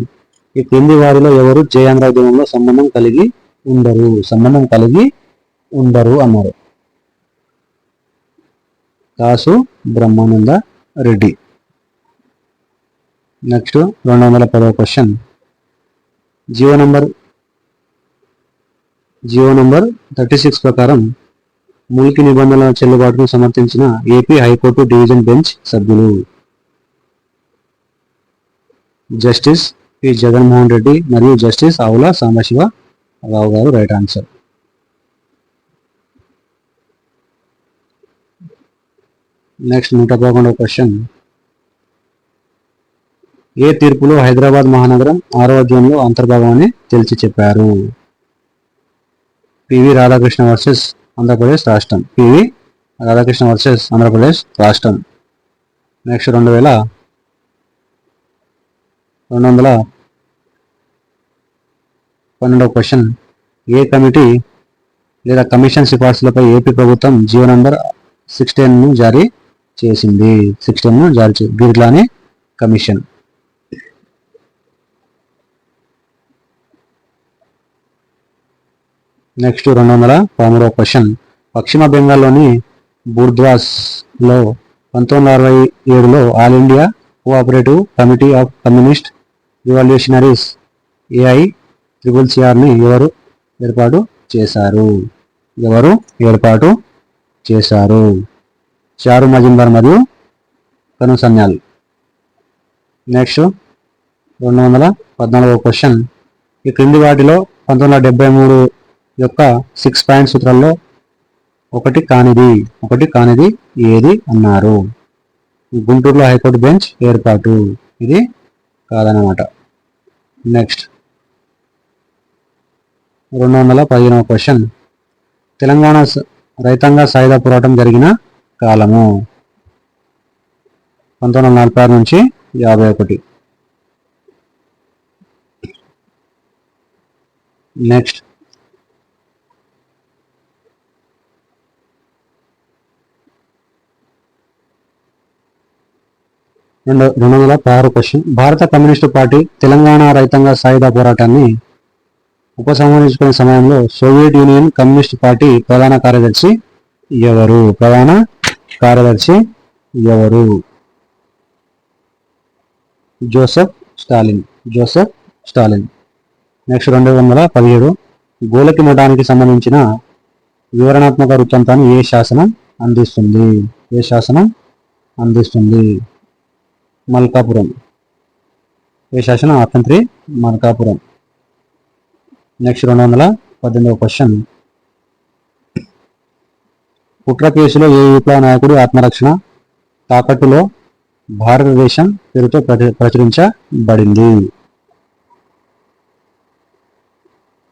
ఈ క్రింది వారిలో ఎవరు జయాంధ్ర ఉద్యమంలో సంబంధం కలిగి ఉండరు అన్నారు. కాసు బ్రహ్మానంద రెడ్డి. నెక్స్ట్, 210వ క్వశ్చన్. జీవో నంబర్ 36 ప్రకారం మూలికి నిబంధనల చెల్లుబాటును సమర్థించిన ఏపీ హైకోర్టు డివిజన్ బెంచ్ సభ్యులు జస్టిస్ పి జగన్మోహన్ రెడ్డి మరియు జస్టిస్ ఆవుల సాంబశివరావు గారు. Right answer. నెక్స్ట్, 111వ క్వశ్చన్. ఏ తీర్పులో హైదరాబాద్ మహానగరం 6వ జోన్లో అంతర్భాగమని తేల్చి చెప్పారు? పివి రాధాకృష్ణ వర్సెస్ ఆంధ్రప్రదేశ్ రాష్ట్రం. నెక్స్ట్, 212వ క్వశ్చన్. ఏ కమిటీ లేదా కమిషన్ సిఫార్సులపై ఏపీ ప్రభుత్వం జీవో నంబర్ 16ను జారీ చేసింది? బిర్లాని కమిషన్. నెక్స్ట్, 213వ క్వశ్చన్. పశ్చిమ బెంగాల్లోని బుర్ద్వాస్లో 1967లో all India cooperative committee of communist revolutionaries AICCRని ఎవరు ఏర్పాటు చేశారు? చారు మజుందార్ మరియు కనుసన్యాల్. Next, 214వ question. ఈ క్రింది వాటిలో 1973 యొక్క 6 పాయింట్ సూత్రాల్లో ఒకటి కానిది ఏది అన్నారు? గుంటూరులో హైకోర్టు బెంచ్ ఏర్పాటు. ఇది కాదన్నమాట. Next, 215వ question. తెలంగాణ రైతాంగ సాయుధ పోరాటం జరిగిన కాలము 1946 నుంచి 51. Next, 216 question. భారత కమ్యూనిస్టు పార్టీ తెలంగాణ రైతాంగ సాయుధ పోరాటాన్ని ఉపసంహరించుకునే సమయంలో సోవియట్ యూనియన్ కమ్యూనిస్ట్ పార్టీ ప్రధాన కార్యదర్శి ఎవరు? Joseph Stalin. నెక్స్ట్, 217. గోలకి మఠానికి సంబంధించిన వివరణాత్మక వృత్తాంతాన్ని ఏ శాసనం అందిస్తుంది? మల్కాపురం. ఏ శాసనం? ఆప్షన్ 3 మల్కాపురం. నెక్స్ట్, 218వ క్వశ్చన్. కుట్ర కేసులో ఏ విప్లవ నాయకుడి ఆత్మరక్షణ తాకట్టులో భారతదేశం పేరుతో ప్రచురించబడింది?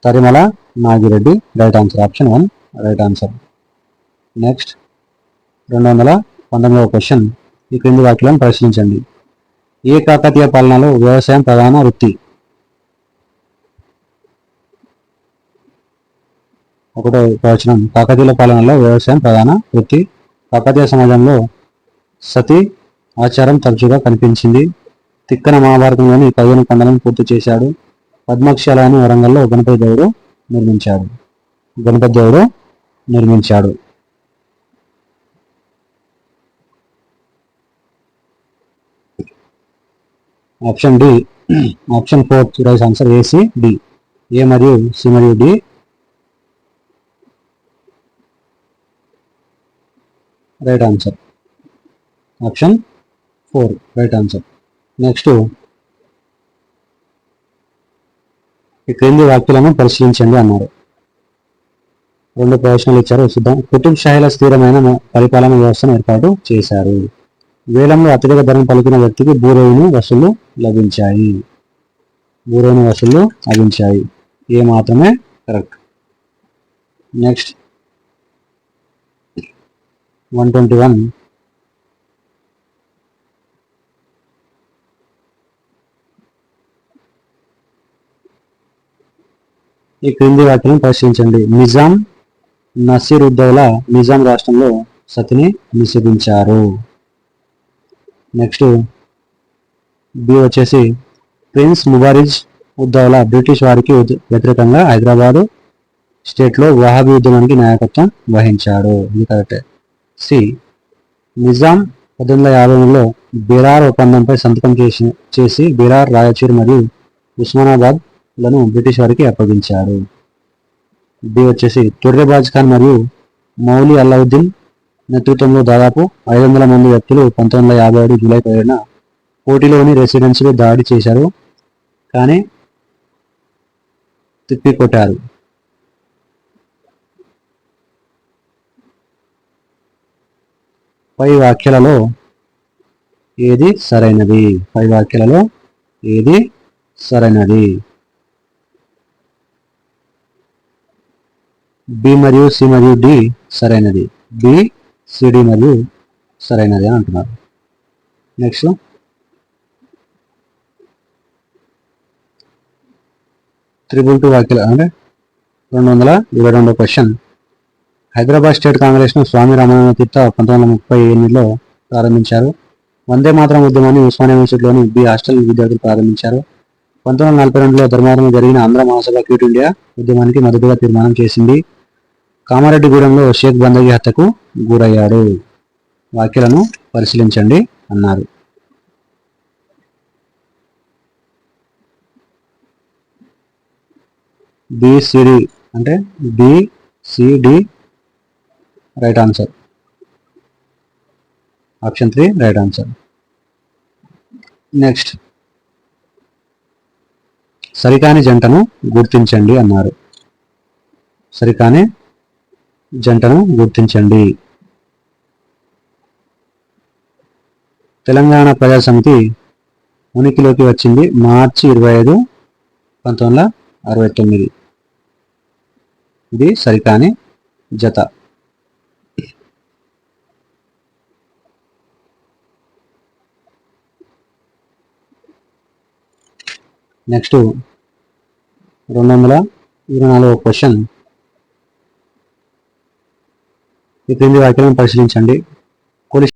Tarimela Nagireddy. Right answer. Option 1 right answer. Next, 219వ క్వశ్చన్. ఈ క్రింది వాక్యాలను పరిశీలించండి. ఏ కాకతీయ పాలనలో వ్యవసాయం ప్రధాన వృత్తి? ఒకటో ప్రవచనం, కాకతీయుల పాలనలో వ్యవసాయం ప్రధాన వృత్తి. కాకతీయ సమాజంలో సతీ ఆచారం తరచుగా కనిపించింది. తిక్కన మహాభారతంలోని 15 ఖండాలను పూర్తి చేశాడు. పద్మాక్షాలయాన్ని వరంగల్లో గణపతి దేవుడు నిర్మించాడు. Option D. Option 4 right answer A C D. A మరియు సి మరియు D right answer. Option 4 right answer. Next, ఈ క్రింది వాక్యాలను పరిశీలించండి అన్నారు. 2 ప్రశ్నలు ఇచ్చారు, చూద్దాం. కుతుబ్ షాహీల స్థిరమైన పరిపాలన వ్యవస్థను ఏర్పాటు చేశారు. వేలంలో అత్యధిక ధరం పలికిన వ్యక్తికి భూరేణు వసూళ్లు లభించాయి. ఏ మాత్రమే కరెక్ట్. నెక్స్ట్ 121. ఈ క్రింది వాక్యాలను పరిశీలించండి. నిజాం నసీరుద్దౌలా నిజాం రాష్ట్రంలో సతిని నిషేధించారు. నెక్స్ట్ బి వచ్చేసి ప్రిన్స్ ముబారిజ్ ఉద్దౌలా బ్రిటిష్ వారికి వ్యతిరేకంగా హైదరాబాదు స్టేట్లో వహాబీ ఉద్యమానికి నాయకత్వం వహించాడు. ఇది కరెక్టే. సి నిజాం 1858లో బెరార్ ఒప్పందంపై సంతకం చేసి బెరార్, రాయచూర్ మరియు ఉస్మానాబాద్ లను బ్రిటిష్ వారికి అప్పగించారు. బి వచ్చేసి తుర్రెబాజ్ ఖాన్ మరియు మౌలి అల్లావుద్దీన్ నేతృత్వంలో దాదాపు 500 మంది వ్యక్తులు 1957 జూలై 17న కోటిలోని రెసిడెన్సీలో దాడి చేశారు, కానీ తిప్పికొట్టారు. పై వాక్యాలలో ఏది సరైనది? బి మరియు సి మరియు డి సరైనది. బి, సి, డి మరియు సరైనది అని అంటున్నారు. నెక్స్ట్ 222 వాక్యాలు అంటే 222 క్వశ్చన్. హైదరాబాద్ స్టేట్ కాంగ్రెస్ను స్వామి రామానంద తీర్థ 1938లో ప్రారంభించారు. వందే మాతరం ఉద్యమాన్ని ఉస్మానియా యూనివర్సిటీలోని బి హాస్టల్ విద్యార్థులు ప్రారంభించారు. 1942లో ధర్మవరంలో జరిగిన ఆంధ్ర మహాసభ క్విట్ ఇండియా ఉద్యమానికి మద్దతుగా తీర్మానం చేసింది. కామారెడ్డిగూడెంలో షేక్ బందగి హత్యకు గురయ్యాడు. వాక్యాలను పరిశీలించండి అన్నారు. బిసిడి అంటే B C D right answer. Option 3 right answer. Next, సరికాని జంటను గుర్తించండి అన్నారు. సరికాని జంటను గుర్తించండి. తెలంగాణ ప్రజా సమితి ఉనికిలోకి వచ్చింది మార్చి 25, 1969. ఇది సరికాని జత. Next 224 question. ఈ క్రింది వాక్యాలను పరిశీలించండి.